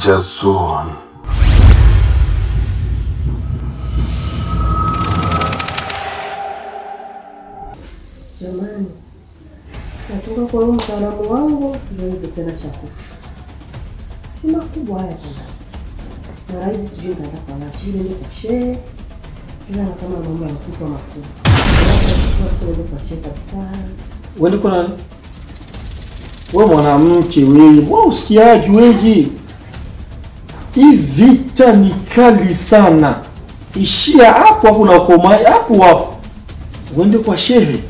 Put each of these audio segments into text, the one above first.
Danger zone. Jamani, natoka kwa mtaalamu wangu ndio tena chakula. Si makubwa haya tena. Na hivi sijui nitaka na chini ndio kwa shehe. Ila kama mambo yanakuwa makubwa. Ndio kwa shehe kabisa. Wewe uko nani? Wewe mwanamke wewe usikiaje wewe? Hii vita ni kali sana. Ishia hapo hapo na koma hapo hapo. Uende kwa shehe.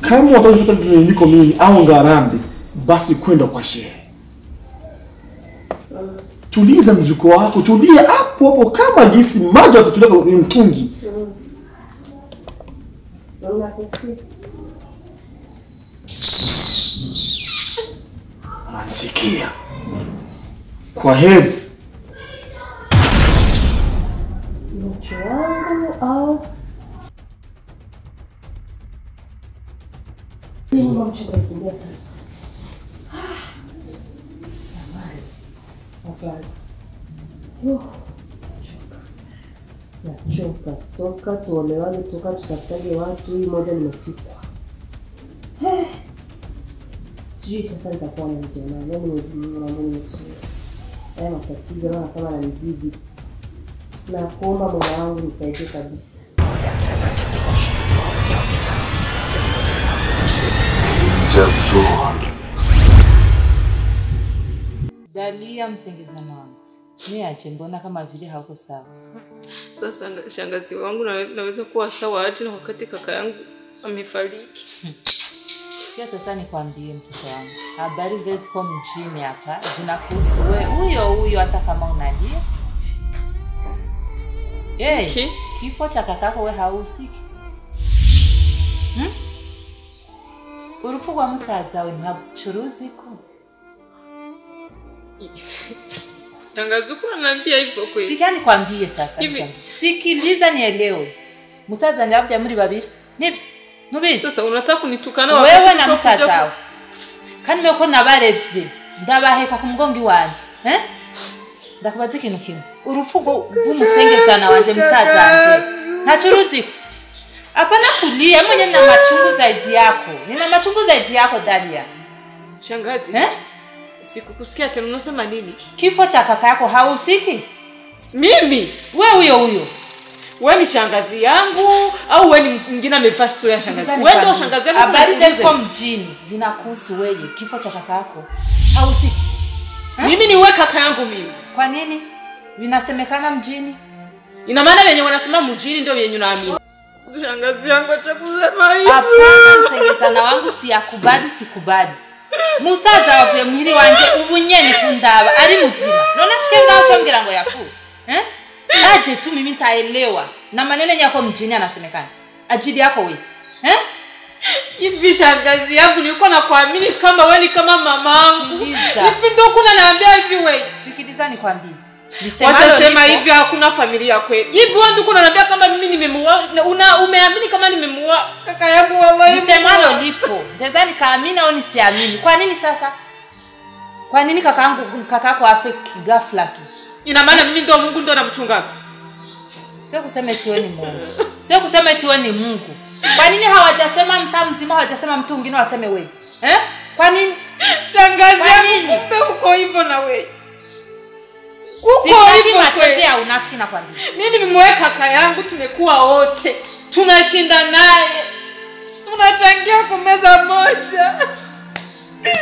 Kama utafuta niko mimi au ngarambe basi kwenda kwa shehe. Tuliza mzuko wako, tulia hapo hapo kama jinsi maji yafutulika kwenye mtungi. Mansikia. Kwa heri. Mcho wangu au ni mama mchukua kumbia sasa. Samahani. Afadhali. Nachoka. Toka tuolewane, toka tutafutaje watu, hii moja nimefikwa. Sijui sasa nitakuwa na jamani, leo mwezi Mungu na Mungu msuri. Haya matatizo na kama yananizidi. Na kuomba Mola wangu nisaidie kabisa. Danger zone. Dalia msengezano wangu. Niache mbona kama vile hauko sawa. Sasa shangazi wangu naweza kuwa sawa aje na wakati kaka yangu amefariki. Sikia sasa nikwambie mtoto wangu. Habari zilizo mjini hapa zinakuhusu wewe huyo hata kama unalia. Kifo cha kakako wewe hausiki. Urufu kwa msaada wewe habuchuruzi ko. Shangazi uko ananiambia hivyo kweli? Sikia nikwambie sasa. Sikiliza nielewe. Musaza nyabuja muri babiri. Nibyo. Nubizi. Sasa unataka kunitukana wewe na musaza. Kandi meko nabareze. Ndabaheka ku mugongi wanje. Ndakubaza ikintu kimwe. Urufugo rw'umusengezana wanje musaza wanje. Ntacuruzi. Hapana kulia mwenye na machungu zaidi yako. Nina machungu zaidi yako Dalia. Shangazi. Sikukusikia tena unasema nini? Kifo cha kaka yako hausiki? Mimi? Wewe huyo. Wewe ni shangazi yangu au wewe ni mwingine amevaa sura ya shangazi? Wewe ndio shangazi yangu. Habari zako mjini zinakuhusu wewe. Kifo cha kaka yako hausiki? Mimi ni wewe kaka yangu mimi. Kwa nini? Vinasemekana mjini. Ina maana wenye wanasema mjini ndio wenye unaamini. Shangazi yangu acha kusema hivi. Hapana msengezana wangu sikubali. Musaza wavuye mwiri wanje ubunyeni kundaba ari muzima. Nona shikenga uchombira ngo yafu. Aje tu mimi nitaelewa. Na maneno yako mjini anasemekana. Ajili yako wewe. Hivi shangazi yangu nilikuwa nakuamini kama wewe ni kama mamangu. Hivi ndio kuna naambia hivi wewe. Sikiliza nikwambie. Wasema hivi hakuna familia kweli. Hivi wewe ndio unaniambia kama mimi nimemuoa umeamini kama nimemuoa kaka yangu wallahi. Nisemalo lipo. Ndezani kaamini au nisiamini. Kwa nini sasa? Kwa nini kakako afe ghafla tu? Ina maana mimi ndio Mungu ndio namchunga. Sio kusema eti wewe ni Mungu. Sio kusema eti wewe ni Mungu. Kwa nini hawajasema mtaa mzima hawajasema mtu mwingine waseme wewe? Kwa nini? Shangazi yangu kumbe uko hivyo na wewe. Uko hivyo machozi ya unafiki na kwambia. Mimi nimemweka kaka yangu tumekuwa wote. Tunashinda naye. Tunachangia kwa meza moja.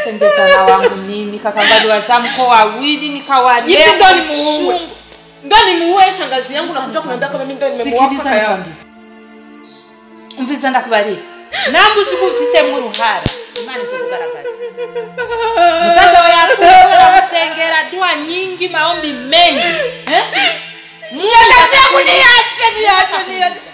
Sengezana wangu mimi kaka bado wazamko wawili nikawalea. Hivi ndo nimuue. Ndo nimuue shangazi yangu na kuja kuniambia kama mimi ndo nimemuoa kaka yangu. Mviza ndakubariri. Nambu sikumfise mu ruhara. Imani tukugaragaza. Musaza wa kusengera dua nyingi maombi mengi. Shangazi yangu niache.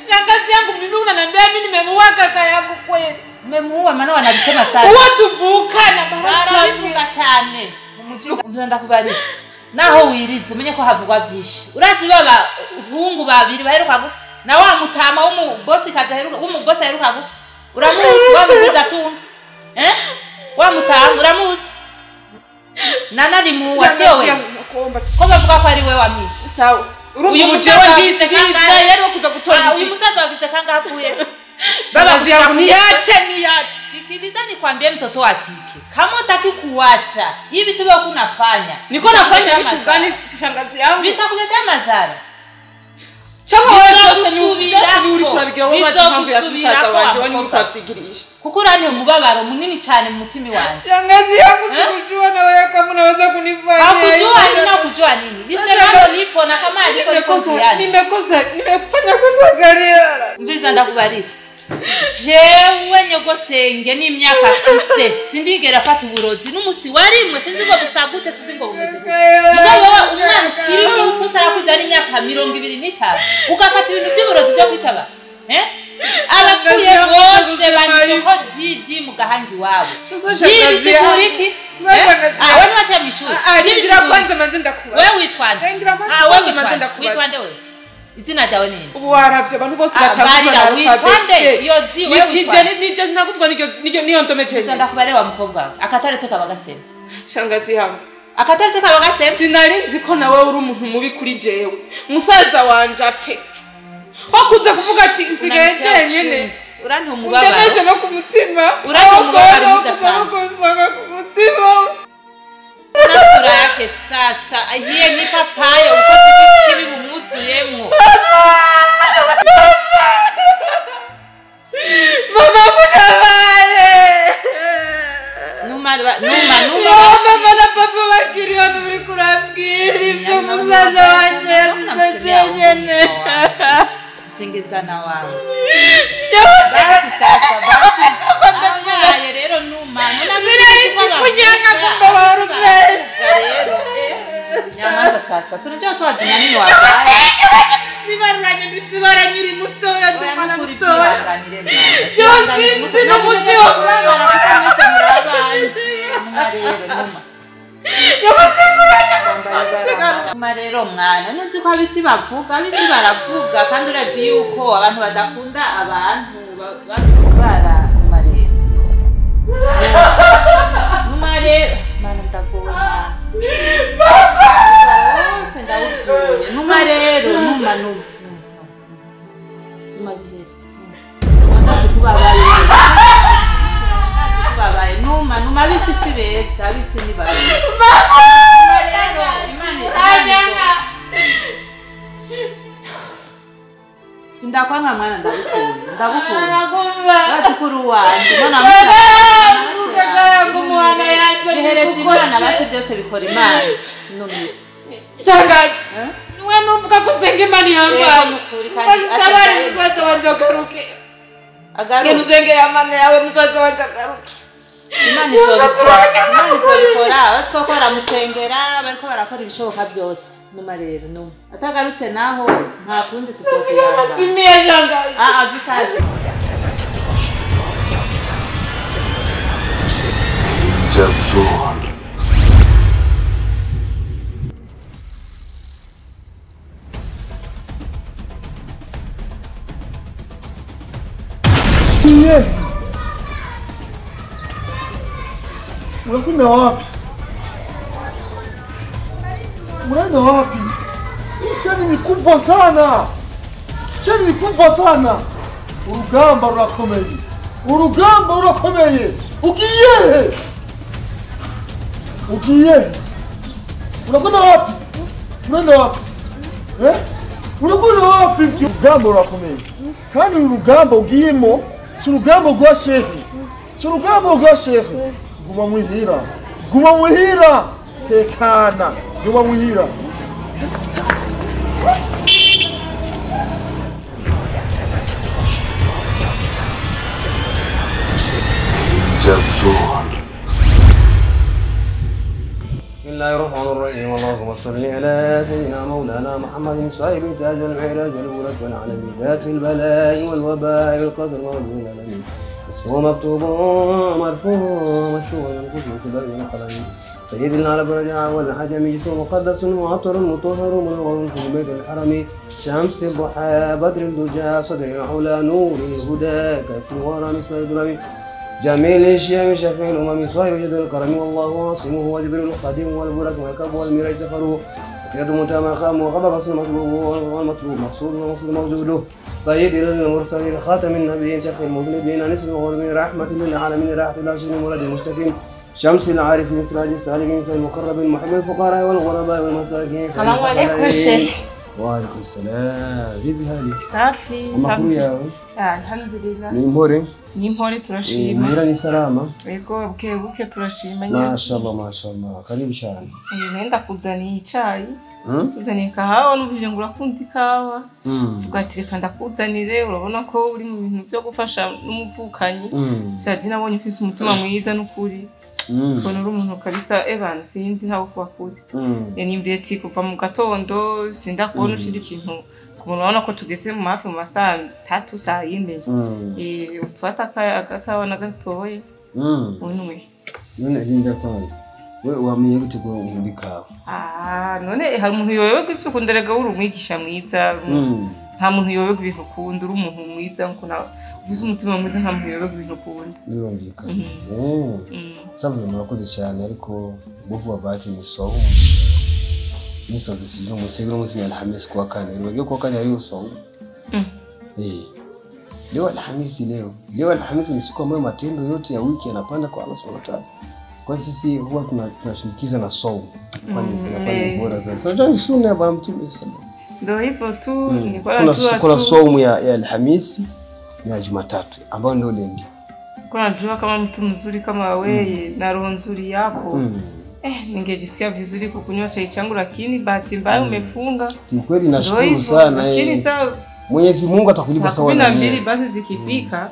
Shangazi yangu mimi unaniambia mimi nimemuoa kaka yangu kweli. Memuua maana wanalisema sana. Watu vuka na barasa vuka cyane. Mumujinga mvuza ndakubarira. Naho wirize menye ko havugwa byinshi. Urazi baba hungu babiri baheruka gupfa. Na wa mutama w'umubosi kazaheruka w'umubosi aheruka gupfa. Uramuzi wamugiza tunga. Wa mutama uramuzi. nana limuwa sio wewe ko bavuga ko ari wewe wamishe sawa uyu mujewe ngize yari kuza gutora uyu musaza wagize kanga afuye baba yangu niache sikiliza nikwambie mtoto wa kike kama utaki kuacha hivi tu wewe kunafanya niko nafanya vitu gani shangazi yangu vitakuletea madhara chama wewe ni uri kurabigira wowe mpamvu ya musaza wanje wani uri kurafikirisha kukura ni umubabaro munini cyane mu mutima wanje shangazi yangu sikujua na wewe kama unaweza kunifanya hakujua nini na kujua nini lisemalo lipo na kama alipo nimefanya kosa gani mviza ndakubarira jewe nyogosenge n'imyaka kise sindigera fata uburozi n'umusi warimwe sinzi ngo busagute sinzi ngo bumeze wowe umwana kiri muto utarakuza n'imyaka 25 ugafata ibintu by'uburozi byo kwica ba abapfuye bose bandiko didi mu gahangi wabo ibi siguriki wewe wacha mishuri ngira kwanza manze ndakuba wewe witwande wewe witwande wewe izina ryawe nini ubu waravye abantu bose batavuga na witwande iyo zi wewe nije nakutwa niyo ntomeje ndakubarewa mukobwa akataretse kabagasema shangazi yangu akataretse kabagasema sinarinzi ko nawe uri umuntu mubi kuri jewe musaza wanje apfe wakuza kuvuga ati nsigaye cyenyene uranti umubabaro ndemeshe no ku mutima uranti umubabaro mudasanzwe ku mutima nasura yake sasa hiye ni papaye ukoze ikibi mumuzuyemwo mama munabaye numa mama na papa bakiri hano buri kurambwira ibyo musaza wanje yasize cyenyene sengezana wawe basi sasa basi rero numa kunyanga kumbe warumeza rero nyamaza sasa sinujya twadina nini wabaye sibaranye bizibaranyiri mutoya dumana mutoya cyo sinzi n'umuti wo kurabara kuko murabanje rero numa marero mwana nzi ko abisi bavuga abisi baravuga kandi urazi yuko abantu badakunda abantu babikibara marero mana ndagona senda uzuye numa rero numa bihere ndazi kubabaye numa bisi sibeza bisi ni baye sindakwanga mwana ndagukunda bazikuru wanje nona mwana yaje bihereza imana base byose bikora imana numi shangazi niwe nuvuga ko senga imana yambaye tabari musaza wanje agaruke ngenuzenge yamana yawe musaza wanje agaruke imana izobikora batwakora musengera bariko barakora ibishoboka byose numa rero numa atagarutse naho nta kundi tutoziyanga mazimiye shangazi ajikaze Jason. Unakwenda wapi? Unaenda wapi? Hii shani ni kubwa sana. Shani ni kubwa sana. Urugamba rurakomeye. Urugamba rurakomeye. Ugiye. Unakwenda wapi? Unaenda wapi? Unakwenda wapi? Urugamba rurakomeye. Kandi urugamba ugiyemo si urugamba rwa shehe. Si urugamba rwa shehe. Guma muhira. Tekana. Guma muhira. Jason. بسم الله الرحمن الرحيم اللهم صل على سيدنا مولانا محمد صاحب التاج والمعراج والبرك والعلم ذات البلاء والوباء والقدر والعلم اسمه مكتوب مرفوع مشهور الكتب في درج القلم سيد العرب رجع والعجم جسم مقدس معطر مطهر منور في بيت الحرم شمس الضحى بدر الدجى صدر العلا نور الهدى كف ورى مصباح الدرم جميل الشيم شفيع الأمم صاحب جد الكرم والله عاصمه وجبريل القديم والبرك والكب والميراء سفره سيد متمخم وقبق المطلوب والمطلوب مقصود والمقصود موجود سيد المرسلين خاتم النبيين شفيع المذنبين نسل الغربين رحمة للعالمين راحة العاشرين مراد المشتكين شمس العارفين سراج السالمين سيد المقربين محب الفقراء والغرباء والمساكين. السلام عليكم يا شيخ. وعليكم السلام. vipi hali? Safi. Alhamdulillah. Ni mbore? Ni mbore turashima. Mira ni salama. Yego buke turashima. Mashallah. Karibu sana. Nenda kuzani icyayi. Kuzani kahawa n'ubije ngura kundi kawa. Tugatireka ndakuzanire urabona ko uri mu bintu byo gufasha n'umuvukanyi. Cyaje nabonye ufise umutima mwiza n'ukuri. Kono uri umuntu kabisa Evan sinzi hawo kuba kuri. Yanimbiye ati kuva mu gatondo sindakubona ushira ikintu. Umuntu ko tugeze mu hafi mu masaha 3 saa 4 ufata akabana gatoye unwe none rinda kwanza wewe wamenye gute ko undi kawa none hari umuntu yobewe gutyo kunderega uri umwigisha mwiza nta muntu yobewe ibintu kunda uri umuntu mwiza nko na uvuze umutima mwiza nta muntu yobewe ibintu kunda birongika sababu murakoze cyane ariko buvuga bati misoho nisozi no musegero musi Alhamisi kwa kane ndio kwa kane leo sawa leo Alhamisi leo Alhamisi ni siku ambayo matendo yote ya wiki yanapanda kwa Allah Subhanahu wa Ta'ala. Kwa sisi huwa tunashinikiza na saumu kwani tunapanda bora zaidi. Sasa ni sunna ya Mtume sallallahu ndio hivyo tu kuna saumu ya Alhamisi na Jumatatu ambayo ndio lengi. Kuna jua kama mtu mzuri kama wewe na roho nzuri yako ningejisikia vizuri kukunywa chai changu lakini bahati mbaya umefunga. Kweli nashukuru sana lakini sasa Mwenyezi Mungu atakulipa sawa na mbili basi zikifika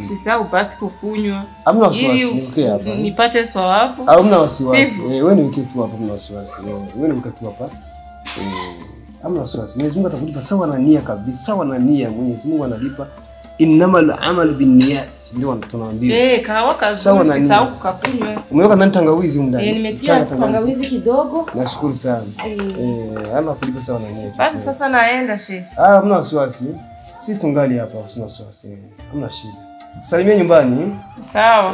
usisahau basi kukunywa. Hamna wasiwasi ukiwa hapa. Nipate swawabu. Hamna wasiwasi. Wewe ni ukiwa tu hapa hamna wasiwasi. Wewe ni ukiwa tu hapa. Hamna wasiwasi. Mwenyezi Mungu atakulipa sawa na nia kabisa. Sawa na nia Mwenyezi Mungu analipa. Innamal a'malu binniyat ndio tunaambiwa. Kawa kazuri usisahau kukunywa. Umeweka ndani tangawizi ndani. Nimetia tangawizi kidogo. Nashukuru sana. Allah kulipa sawa na nia. Basi sasa naenda shehe. Hamna wasiwasi. Sisi tungali hapa usina wasiwasi. Hamna shida. Salimia nyumbani. Sawa.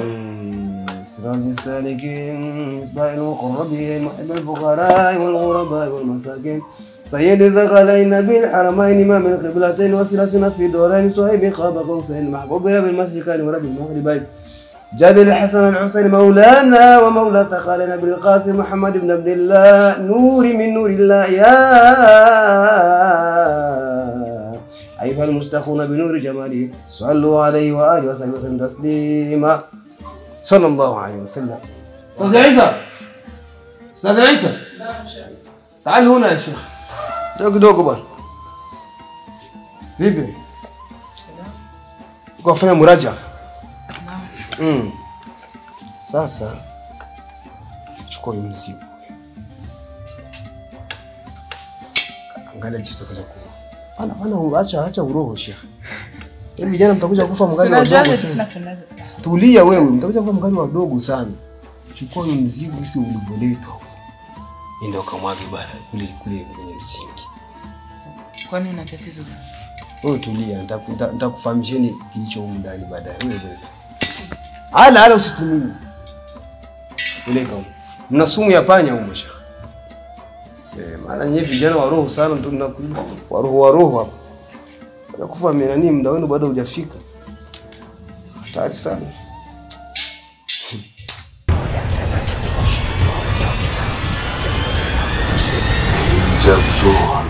سراج السالكين مصباح المقربين محب الفقراء والغرباء والمساكين سيد ثقلين بالحرمين إمام القبلتين وسيلتنا في دورين صهيب خاب قوسين محبوب رب المشرقين ورب المغربين جاد الحسن الحسين مولانا ومولى ثقلين بالقاسم محمد بن عبد الله نور من نور الله يا أيها المشتاقون بنور جماله صلوا عليه وآله وصحبه وسلم تسليما صلى الله عليه وسلم. أستاذ عيسى أستاذ عيسى تعال هنا يا شيخ دوgo bwana. Vipi? Uko kufanya muraja? Naam. Sasa chukua hiyo mzigo. Angalia jicho kaza kwa. Acha uroho Sheikh. Yaani vijana mtakuja kufa mgali wadogo sana. Tulia wewe, mtakuja kufa mgali wadogo sana. Chukua hiyo mzigo hisi ulivyoletwa. Ndio kamwage bara kule kwenye msingi. Kwani una tatizo gani? Wewe tulia, nitakufahamisheni kilicho huko ndani baadaye. Wewe. Hala usitumie. Uleka. Mna sumu ya panya huko Sheikh. Maana nyewe vijana wa roho sana tunakuja wa roho hapa. Nakufa nani muda wenu bado hujafika. Hatari sana. Jazua